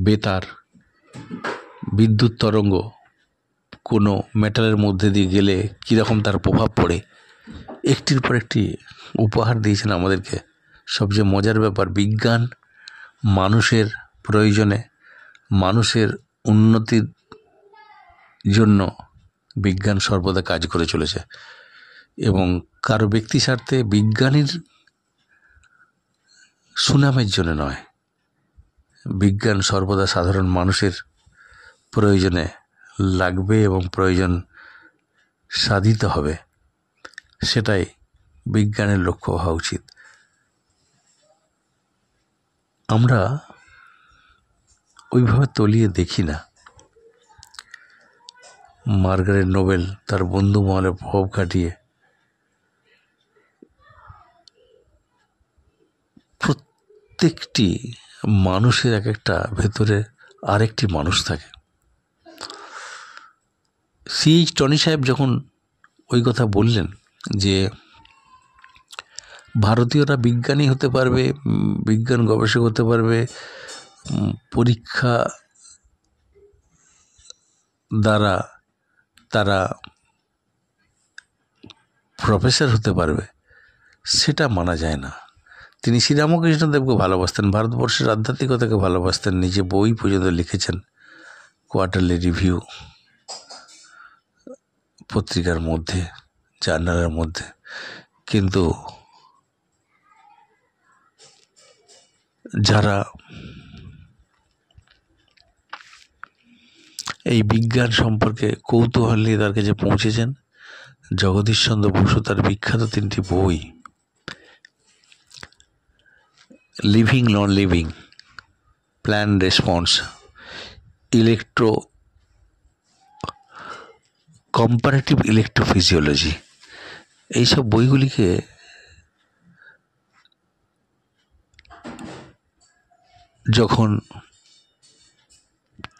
বেতার, বিদ্যুৎ তরঙ্গ, কোনো মেটালের মধ্যে দিয়ে গেলে কীরকম তার প্রভাব পড়ে, একটির পর একটি উপহার দিয়েছেন আমাদেরকে। সবচেয়ে মজার ব্যাপার, বিজ্ঞান মানুষের প্রয়োজনে, মানুষের উন্নতির জন্য বিজ্ঞান সর্বদা কাজ করে চলেছে এবং কারো ব্যক্তি স্বার্থে, বিজ্ঞানীর সুনামের জন্য নয়। বিজ্ঞান সর্বদা সাধারণ মানুষের প্রয়োজনে লাগবে এবং প্রয়োজন সাধিত হবে, সেটাই বিজ্ঞানের লক্ষ্য হওয়া উচিত। আমরা ওইভাবে তলিয়ে দেখি না। মার্গারেট নোবেল তার বন্ধু মহলের প্রভাব খাটিয়ে প্রত্যেকটি মানুষের এক একটা ভেতরে আরেকটি মানুষ থাকে। C.H. টনি সাহেব যখন ওই কথা বললেন যে ভারতীয়রা বিজ্ঞানী হতে পারবে, বিজ্ঞান গবেষক হতে পারবে, পরীক্ষা দ্বারা তারা প্রফেসর হতে পারবে, সেটা মানা যায় না। তিনি শ্রীরামকৃষ্ণদেবকে ভালোবাসতেন, ভারতবর্ষের আধ্যাত্মিকতাকে ভালোবাসতেন, নিজে বই পর্যন্ত লিখেছেন কোয়ার্টারলি রিভিউ পত্রিকার মধ্যে, জার্নালের মধ্যে। কিন্তু যারা এই বিজ্ঞান সম্পর্কে কৌতূহল নিয়ে তার কাছে পৌঁছেছেন, জগদীশচন্দ্র বসু তার বিখ্যাত 3টি বই, living non living, plan response, comparative electrophysiology, এইসব বইগুলিকে যখন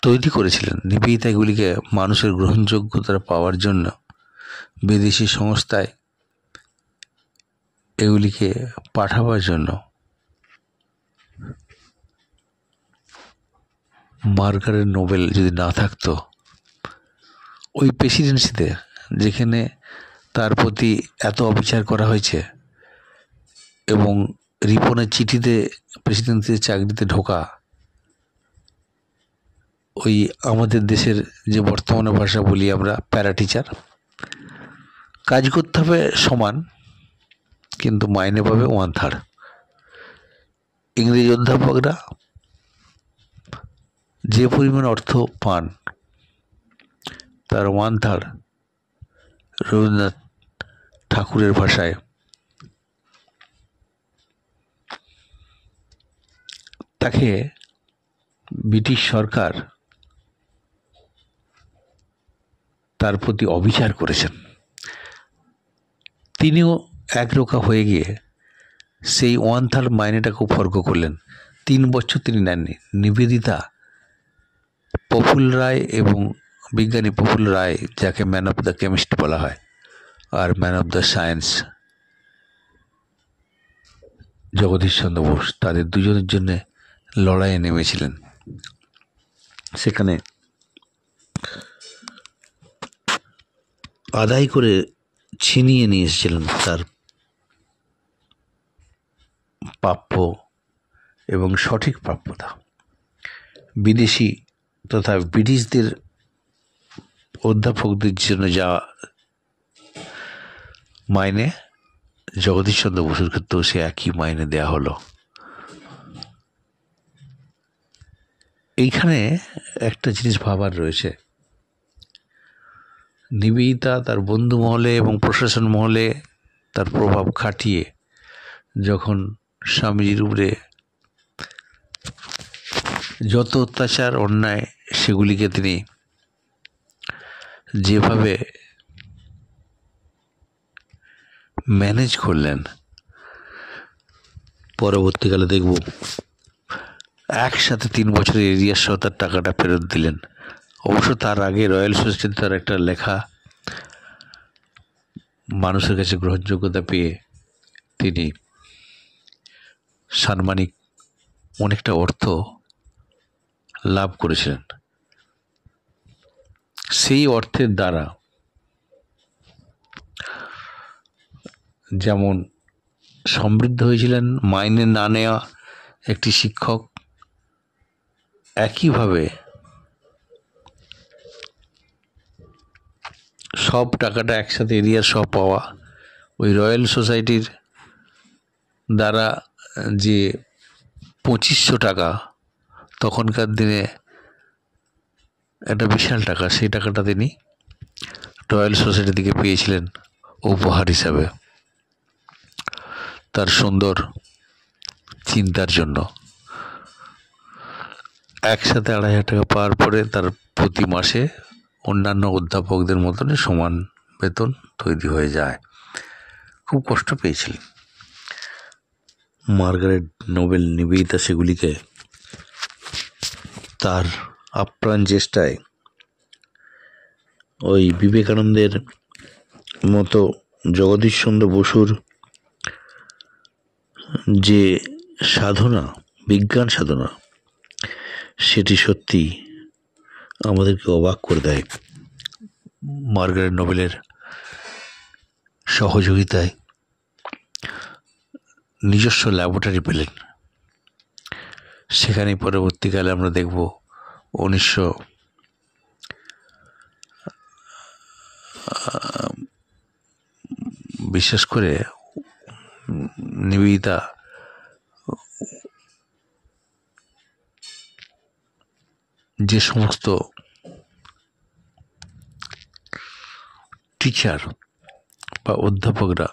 তৈরি করেছিলেন, নিবেদিতা এগুলিকে মানুষের গ্রহণযোগ্যতা পাওয়ার জন্য বিদেশি সংস্থায় এগুলিকে পাঠাবার জন্য মার্গারেট নোবেল যদি না থাকতো, ওই প্রেসিডেন্সিতে যেখানে তার প্রতি এত অবিচার করা হয়েছে এবং রিপনের চিঠিতে প্রেসিডেন্সির চাকরিতে ঢোকা, ওই আমাদের দেশের যে বর্তমানে ভাষা বলি আমরা প্যারা টিচার, কাজ করতে হবে সমান কিন্তু মাইনে পাবে 1/3। ইংরেজি অধ্যাপকরা যে পরিমাণ অর্থ পান তার 1/3 রবীন্দ্রনাথ ঠাকুরের ভাষায় তাকে ব্রিটিশ সরকার তার প্রতি অবিচার করেছেন। তিনিও একরোখা হয়ে গিয়ে সেই 1/3 মাইনেটাকে উপর্গ করলেন। 3 বছর তিনি নেননি। নিবেদিতা, প্রফুল্ল রায় এবং বিজ্ঞানী প্রফুল্ল রায়, যাকে ম্যান অফ দ্য কেমিস্ট বলা হয়, আর man of the science Jagadishchandra Bose, তাদের দুজনের জন্য লড়াইয়ে নেমেছিলেন। সেখানে আদায় করে ছিনিয়ে নিয়ে এসেছিলেন তার প্রাপ্য এবং সঠিক প্রাপ্যতা। বিদেশি তথা ব্রিটিশদের অধ্যাপকদের জন্য যা মাইনে, জগদীশচন্দ্র বসুর ক্ষেত্রেও সে একই মাইনে দেয়া হলো। এইখানে একটা জিনিস ভাবার রয়েছে, নিবেদিতা তার বন্ধু মহলে এবং প্রশাসন মহলে তার প্রভাব খাটিয়ে যখন স্বামীজির উপরে যত অত্যাচার অন্যায় সেগুলিকে তিনি যেভাবে ম্যানেজ করলেন, পরবর্তীকালে দেখব একসাথে 3 বছরের এরিয়ার সহ তার টাকাটা ফেরত দিলেন। অবশ্য তার আগে রয়্যাল সোসাইটি তার একটা লেখা মানুষের কাছে গ্রহণযোগ্যতা পেয়ে তিনি সাম্মানিক অনেকটা অর্থ লাভ করেছিলেন। সেই অর্থের দ্বারা যেমন সমৃদ্ধ হয়েছিলেন মাইনে না নেওয়া একটি শিক্ষক, একইভাবে সব টাকাটা একসাথে এরিয়ার সব পাওয়া, ওই রয়্যাল সোসাইটির দ্বারা যে 2500 টাকা তখনকার দিনে একটা বিশাল টাকা, সেই টাকাটা তিনি রয়্যাল সোসাইটি থেকে পেয়েছিলেন উপহার হিসাবে তার সুন্দর চিন্তার জন্য। একসাথে 2,500 টাকা পাওয়ার পরে তার প্রতি মাসে অন্যান্য অধ্যাপকদের মতনই সমান বেতন তৈরি হয়ে যায়। খুব কষ্ট পেয়েছিলেন। মার্গারেট নোবেল নিবেদিতা সেগুলিকে তার আপ্রাণ চেষ্টায় ওই বিবেকানন্দের মতো জগদীশচন্দ্র বসুর যে সাধনা, বিজ্ঞান সাধনা, সেটি সত্যি আমাদেরকে অবাক করে দেয়। মার্গারেট নোবেলের সহযোগিতায় নিজস্ব ল্যাবরেটরি পেলেন। সেখানে পরবর্তীকালে আমরা দেখব বিশেষ করে নিবেদিতা যে সমস্ত টিচার বা অধ্যাপকরা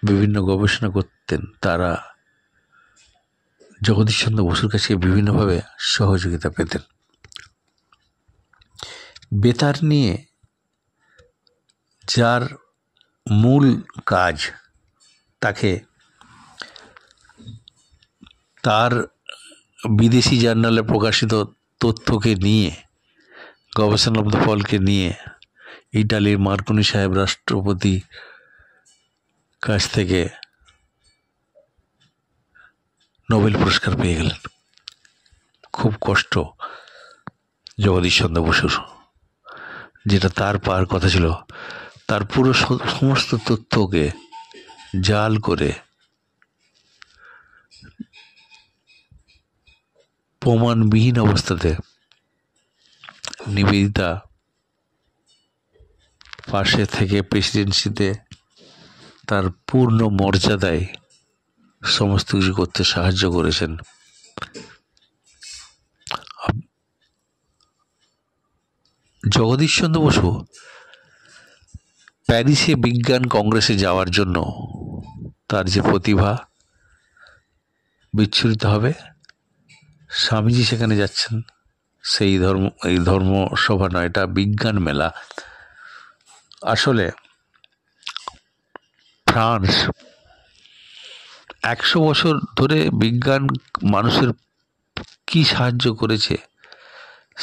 বিভিন্ন গবেষণা করতেন, তারা জগদীশচন্দ্র বসুর কাছে বিভিন্নভাবে সহযোগিতা পেতেন। বেতার নিয়ে যার মূল কাজ, তাকে তার বিদেশি জার্নালে প্রকাশিত তথ্যকে নিয়ে, গবেষণালব্ধ ফলকে নিয়ে ইটালির মার্কনি সাহেব রাষ্ট্রপতি কাছ থেকে নোবেল পুরস্কার পেয়ে গেলেন। খুব কষ্ট জগদীশচন্দ্র বসুর, যেটা তার পাওয়ার কথা ছিল। তার পুরো সমস্ত তথ্যকে জাল করে প্রমাণবিহীন অবস্থাতে নিবেদিতা পাশে থেকে প্রেসিডেন্সিতে তার পূর্ণ মর্যাদায় সমস্ত কিছু করতে সাহায্য করেছেন। জগদীশচন্দ্র বসু প্যারিসে বিজ্ঞান কংগ্রেসে যাওয়ার জন্য তার যে প্রতিভা বিচ্ছুরিত হবে, স্বামীজি সেখানে যাচ্ছেন। এই ধর্ম সভা নয়, এটা বিজ্ঞান মেলা। আসলে ফ্রান্স 100 বছর ধরে বিজ্ঞান মানুষের কি সাহায্য করেছে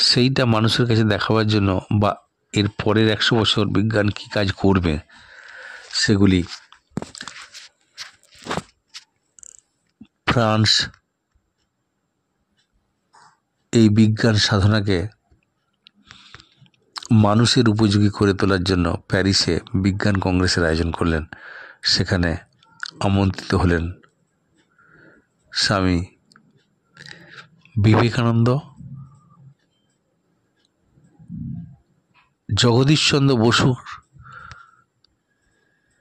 সেইটা মানুষের কাছে দেখাবার জন্য, বা এর পরের 100 বছর বিজ্ঞান কি কাজ করবে সেগুলি ফ্রান্স এই বিজ্ঞান সাধনাকে মানুষের উপযোগী করে তোলার জন্য প্যারিসে বিজ্ঞান কংগ্রেসের আয়োজন করলেন। সেখানে আমন্ত্রিত হলেন স্বামী বিবেকানন্দ, জগদীশচন্দ্র বসুর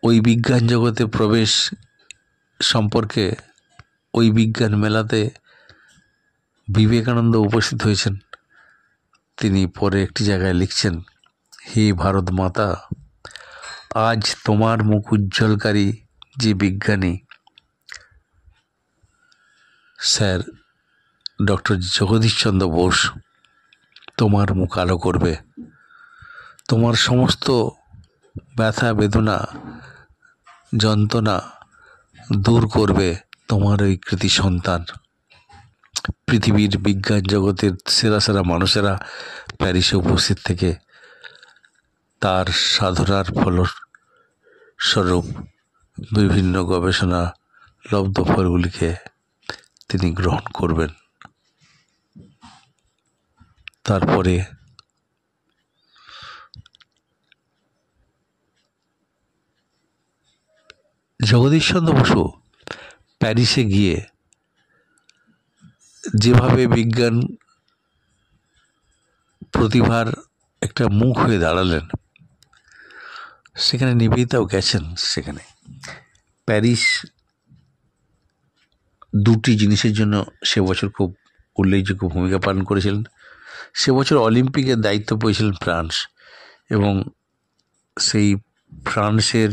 ওই বিজ্ঞান জগতে প্রবেশ সম্পর্কে ওই বিজ্ঞান মেলাতে বিবেকানন্দ উপস্থিত হয়েছেন। তিনি পরে একটি জায়গায় লিখছেন, হে ভারত মাতা, আজ তোমার মুখ উজ্জ্বলকারী যে বিজ্ঞানী স্যার ডক্টর জগদীশচন্দ্র বোস তোমার মুখ আলো করবে। তোমার সমস্ত ব্যথা বেদনা যন্ত্রণা দূর করবে তোমার ওই কৃতি সন্তান। পৃথিবীর বিজ্ঞান জগতের সেরা সেরা মানুষেরা প্যারিসে উপস্থিত থেকে তার সাধনার ফলস্বরূপ বিভিন্ন গবেষণা লব্ধ ফলগুলিকে তিনি গ্রহণ করবেন। তারপরে জগদীশচন্দ্র বসু প্যারিসে গিয়ে যেভাবে বিজ্ঞান প্রতিভার একটা মুখ হয়ে দাঁড়ালেন, সেখানে নিবেদিতাও গেছেন। সেখানে প্যারিস দুটি জিনিসের জন্য সে বছর খুব উল্লেখযোগ্য ভূমিকা পালন করেছিলেন। সে বছর অলিম্পিকের দায়িত্ব পেয়েছিলেন ফ্রান্স, এবং সেই ফ্রান্সের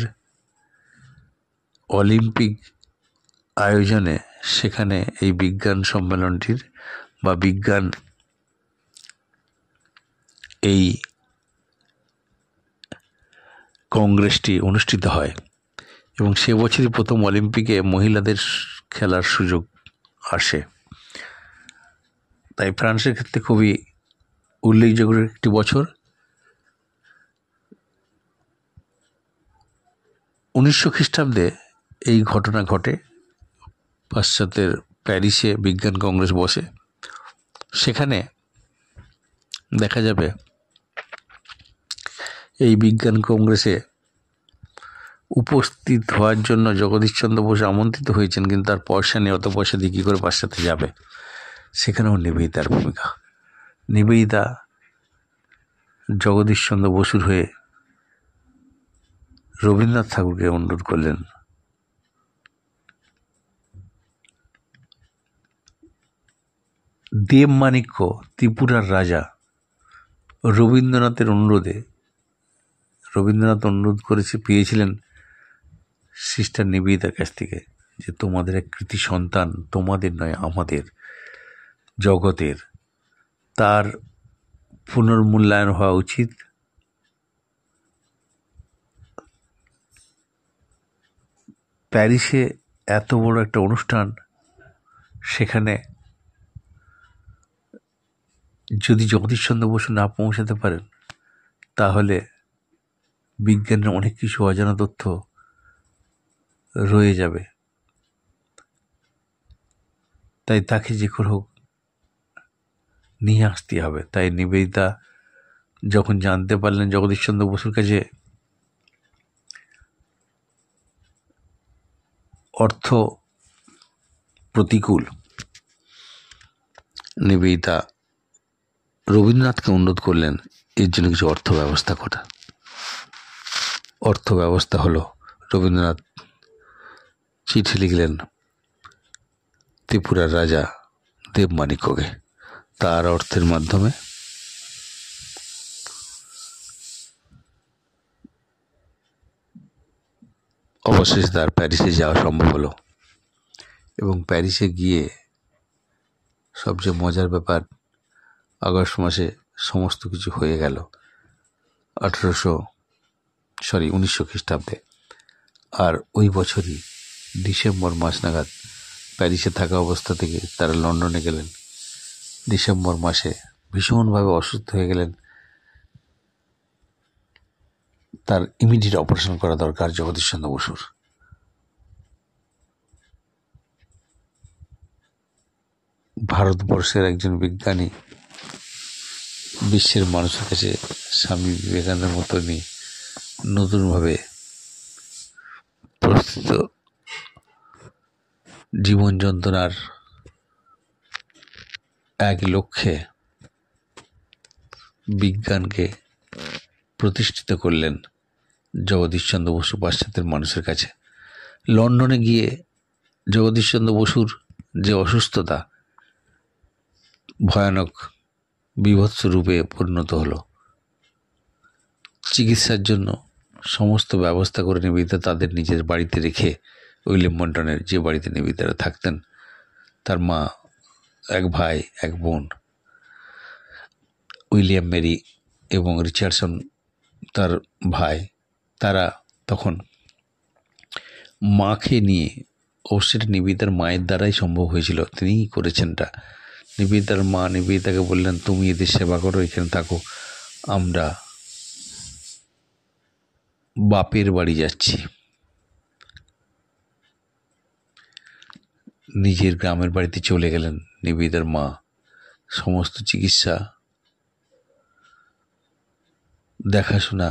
অলিম্পিক আয়োজনে সেখানে এই বিজ্ঞান সম্মেলনটির বা বিজ্ঞান এই কংগ্রেসটি অনুষ্ঠিত হয় এবং সে বছরই প্রথম অলিম্পিকে মহিলাদের খেলার সুযোগ আসে। তাই ফ্রান্সের ক্ষেত্রে খুবই উল্লেখযোগ্য একটি বছর। 1900 খ্রিস্টাব্দে এই ঘটনা ঘটে। পাশ্চাত্যের প্যারিসে বিজ্ঞান কংগ্রেস বসে। সেখানে দেখা যাবে এই বিজ্ঞান কংগ্রেসে উপস্থিত হওয়ার জন্য জগদীশচন্দ্র বসু আমন্ত্রিত হয়েছেন, কিন্তু তার পয়সা নেই, অত পয়সা দিয়ে কী করে পাশ্চাত্যে যাবে। সেখানেও নিবেদিতার ভূমিকা। নিবেদিতা জগদীশচন্দ্র বসুর হয়ে রবীন্দ্রনাথ ঠাকুরকে অনুরোধ করলেন দেবমাণিক্য ত্রিপুরার রাজা রবীন্দ্রনাথের অনুরোধে, রবীন্দ্রনাথ অনুরোধ পেয়েছিলেন সিস্টার নিবেদিতার কাছ থেকে যে তোমাদের এক কৃতি সন্তান, তোমাদের নয় আমাদের, জগতের, তার পুনর্মূল্যায়ন হওয়া উচিত। প্যারিসে এত বড় একটা অনুষ্ঠান, সেখানে যদি জগদীশচন্দ্র বসু না পৌঁছাতে পারেন তাহলে বিজ্ঞানের অনেক কিছু অজানা তথ্য রয়ে যাবে। তাই তাকে যে করে হোক নিয়ে আসতে হবে। তাই নিবেদিতা যখন জানতে পারলেন জগদীশচন্দ্র বসুর কাছে অর্থ প্রতিকূল, নিবেদিতা রবীন্দ্রনাথকে অনুরোধ করলেন এর জন্য কিছু অর্থ ব্যবস্থা করা। অর্থ ব্যবস্থা হলো রবীন্দ্রনাথ চিঠি লিখলেন ত্রিপুরার রাজা দেবমাণিক্যকে। তার অর্থের মাধ্যমে অবশেষে তার প্যারিসে যাওয়া সম্ভব হলো। এবং প্যারিসে গিয়ে সবচেয়ে মজার ব্যাপার, আগস্ট মাসে সমস্ত কিছু হয়ে গেল 1900 খ্রিস্টাব্দে। আর ওই বছরই ডিসেম্বর মাস নাগাদ প্যারিসে থাকা অবস্থা থেকে তারা লন্ডনে গেলেন। ডিসেম্বর মাসে ভীষণভাবে অসুস্থ হয়ে গেলেন। তার ইমিডিয়েট অপারেশন করা দরকার জগদীশচন্দ্র বসুর। ভারতবর্ষের একজন বিজ্ঞানী বিশ্বের মানুষের কাছে স্বামী বিবেকানন্দের মতনই নতুনভাবে প্রস্তুত জীবন যন্ত্রণার এক লক্ষ্যে বিজ্ঞানকে প্রতিষ্ঠিত করলেন জগদীশচন্দ্র বসু পাশ্চাত্যের মানুষের কাছে। লন্ডনে গিয়ে জগদীশচন্দ্র বসুর যে অসুস্থতা ভয়ানক বীভৎস রূপে পরিণত হলো, চিকিৎসার জন্য সমস্ত ব্যবস্থা করে নিবেদিতা তাদের নিজের বাড়িতে রেখে, উইলিয়ামটনের যে বাড়িতে নিবেদিতারা থাকতেন, তার মা, এক ভাই, এক বোন, উইলিয়াম মেরি এবং রিচার্ডসন তার ভাই, তারা তখন মাকে নিয়ে, অবশ্যই নিবেদিতার মায়ের দ্বারাই সম্ভব হয়েছিল, তিনিই করেছেনটা। নিবেদিতার মা নিবেদিতাকে বললেন তুমি এদের সেবা করো, এখানে থাকো, আমরা বাপের বাড়ি যাচ্ছি। নিজের গ্রামের বাড়িতে চলে গেলেন নিবেদিতার মা। সমস্ত চিকিৎসা, দেখাশোনা,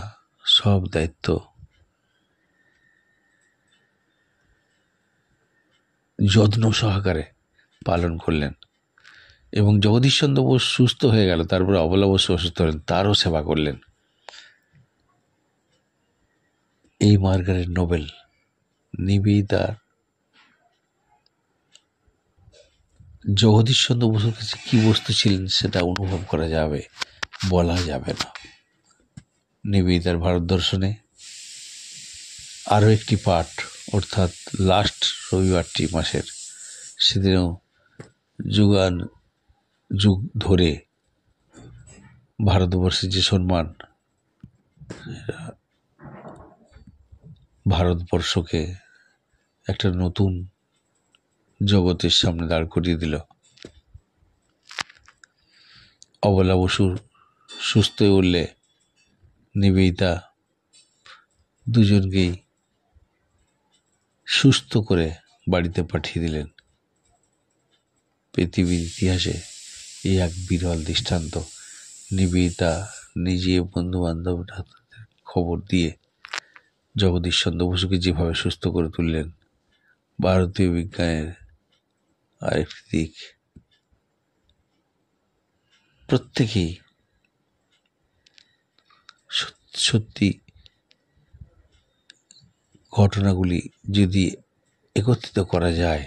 সব দায়িত্ব যত্ন সহকারে পালন করলেন। এবং জগদীশচন্দ্র বোস সুস্থ হয়ে গেল, তারপরে অবলা বসু অসুস্থ হলেন, তারও সেবা করলেন। এই মার্গারেট নোবেল নিবেদিতার জগদীশচন্দ্র বসুর কাছে কী বস্তু ছিলেন সেটা অনুভব করা যাবে, বলা যাবে না। নিবেদিতার ভারত দর্শনে আরও একটি পাঠ, অর্থাৎ লাস্ট রবিবারটি মাসের, সেদিনও যুগ ধরে ভারতবর্ষের যে সম্মান, ভারতবর্ষকে একটা নতুন জগতের সামনে দাঁড় করিয়ে দিল। অবলা বসুর সুস্থ হয়ে উঠলে নিবেদিতা দুজনকেই সুস্থ করে বাড়িতে পাঠিয়ে দিলেন। পৃথিবীর ইতিহাসে এই এক বিরল দৃষ্টান্ত। নিবেদিতা নিজে বন্ধু বান্ধবরা খবর দিয়ে জগদীশ চন্দ্র বসুকে যেভাবে সুস্থ করে তুললেন, ভারতীয় বিজ্ঞানের আরেকটি দিক। প্রত্যেকেই সত্যি ঘটনাগুলি যদি একত্রিত করা যায়,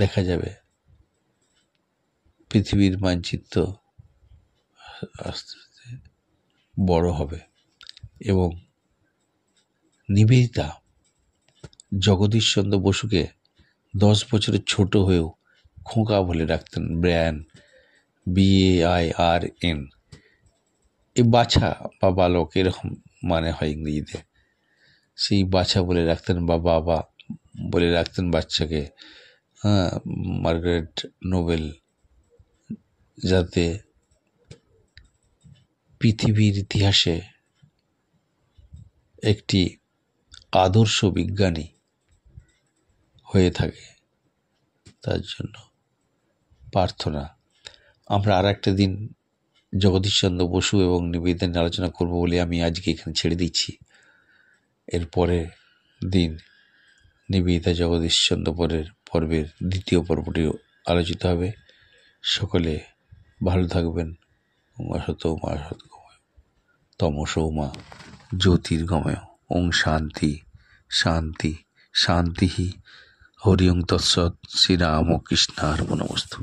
দেখা যাবে পৃথিবীর মানচিত্র আস্তে আস্তে বড় হবে। এবং নিবেদিতা জগদীশ চন্দ্র বসুকে 10 বছরের ছোট হয়েও খোকা বলে ডাকতেন। ব্রায়ান, BAIRN, এই বাছা বা বালক এরকম মানে হয় ইংরেজিতে। সেই বাছা বলে রাখতেন বা বাবা বলে রাখতেন বাচ্চাকে। মার্গারেট নোবেল যাতে পৃথিবীর ইতিহাসে একটি আদর্শ বিজ্ঞানী হয়ে থাকে, তার জন্য প্রার্থনা। আমরা আর একটা দিন জগদীশ চন্দ্র বসু এবং নিবেদিতা নিয়ে আলোচনা করব বলে আমি আজকে এখানে ছেড়ে দিচ্ছি। এর পরের দিন নিবেদিতা জগদীশ চন্দ্র পর্বের দ্বিতীয় পর্বটি আলোচিত হবে। সকলে ভালো থাকবেন। অসতোমা সদ্গময় তমসোমা জ্যোতির্গময়। ওং শান্তি শান্তি শান্তি। হরি ওং তৎসৎ। শ্রীরামকৃষ্ণার্পণমস্তু।